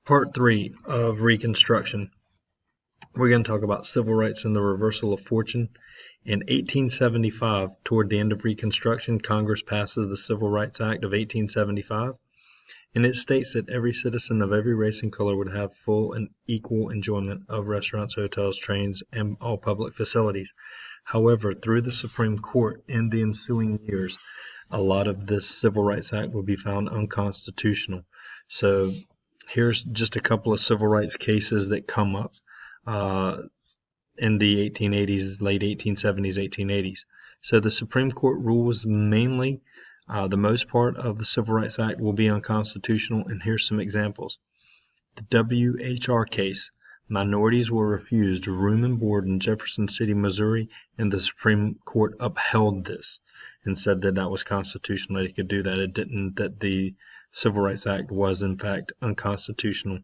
Part 3 of Reconstruction. We're going to talk about civil rights and the reversal of fortune. In 1875, toward the end of Reconstruction, Congress passes the Civil Rights Act of 1875, and it states that every citizen of every race and color would have full and equal enjoyment of restaurants, hotels, trains, and all public facilities. However, through the Supreme Court in the ensuing years, a lot of this Civil Rights Act would be found unconstitutional. So here's just a couple of civil rights cases that come up in the 1880s, late 1870s, 1880s. So the Supreme Court rules mainly the most part of the Civil Rights Act will be unconstitutional, and here's some examples. The W.H.R. case, minorities were refused room and board in Jefferson City, Missouri, and the Supreme Court upheld this and said that that was constitutional, that it could do that. It didn't, that the Civil Rights Act was in fact unconstitutional.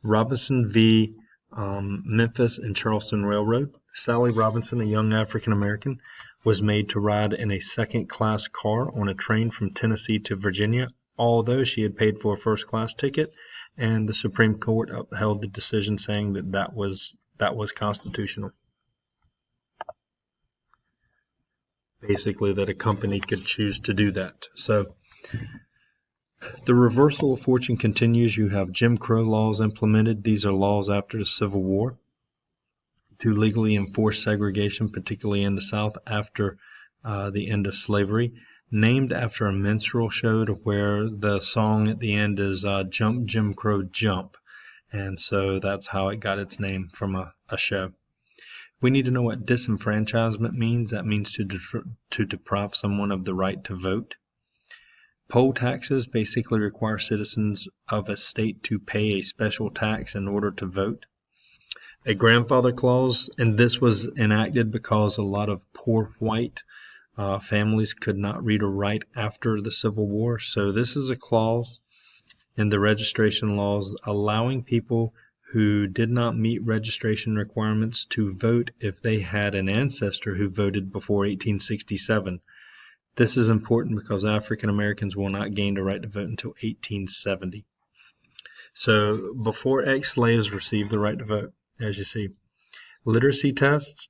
Robinson v. Memphis and Charleston Railroad. Sally Robinson, a young African American, was made to ride in a second-class car on a train from Tennessee to Virginia, although she had paid for a first-class ticket, and the Supreme Court upheld the decision, saying that that was constitutional. Basically, that a company could choose to do that. So the reversal of fortune continues. You have Jim Crow laws implemented. These are laws after the Civil War to legally enforce segregation, particularly in the South after the end of slavery, named after a minstrel show to where the song at the end is Jump, Jim Crow, Jump. And so that's how it got its name, from a show. We need to know what disenfranchisement means. That means to deprive someone of the right to vote. Poll taxes basically require citizens of a state to pay a special tax in order to vote. A grandfather clause, and this was enacted because a lot of poor white families could not read or write after the Civil War. So this is a clause in the registration laws allowing people who did not meet registration requirements to vote if they had an ancestor who voted before 1867. This is important because African Americans will not gain the right to vote until 1870. So before ex-slaves received the right to vote, as you see. Literacy tests.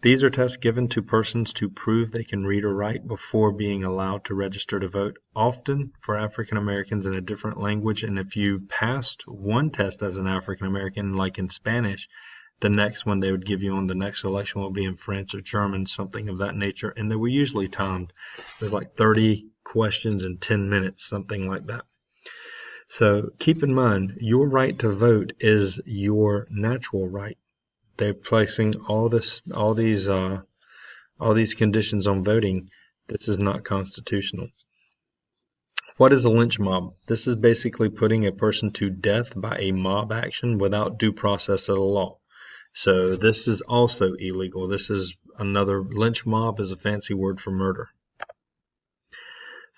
These are tests given to persons to prove they can read or write before being allowed to register to vote, often for African Americans in a different language. And if you passed one test as an African American, like in Spanish, the next one they would give you on the next election will be in French or German, something of that nature. And they were usually timed. There's like 30 questions in 10 minutes, something like that. So keep in mind, your right to vote is your natural right. They're placing all these conditions on voting. This is not constitutional. What is a lynch mob? This is basically putting a person to death by a mob action without due process of the law. So this is also illegal. This is another, lynch mob is a fancy word for murder.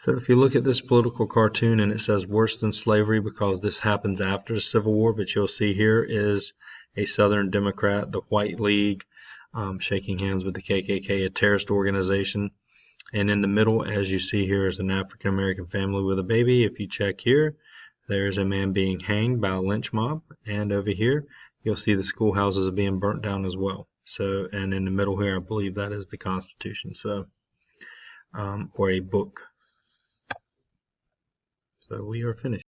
So if you look at this political cartoon, and it says worse than slavery because this happens after the Civil War, but you'll see here is a Southern Democrat, the White League, shaking hands with the KKK, a terrorist organization. And in the middle, as you see here, is an African American family with a baby. If you check here, there's a man being hanged by a lynch mob. And over here, you'll see the schoolhouses are being burnt down as well. So, and in the middle here, I believe that is the Constitution. So, or a book. So we are finished.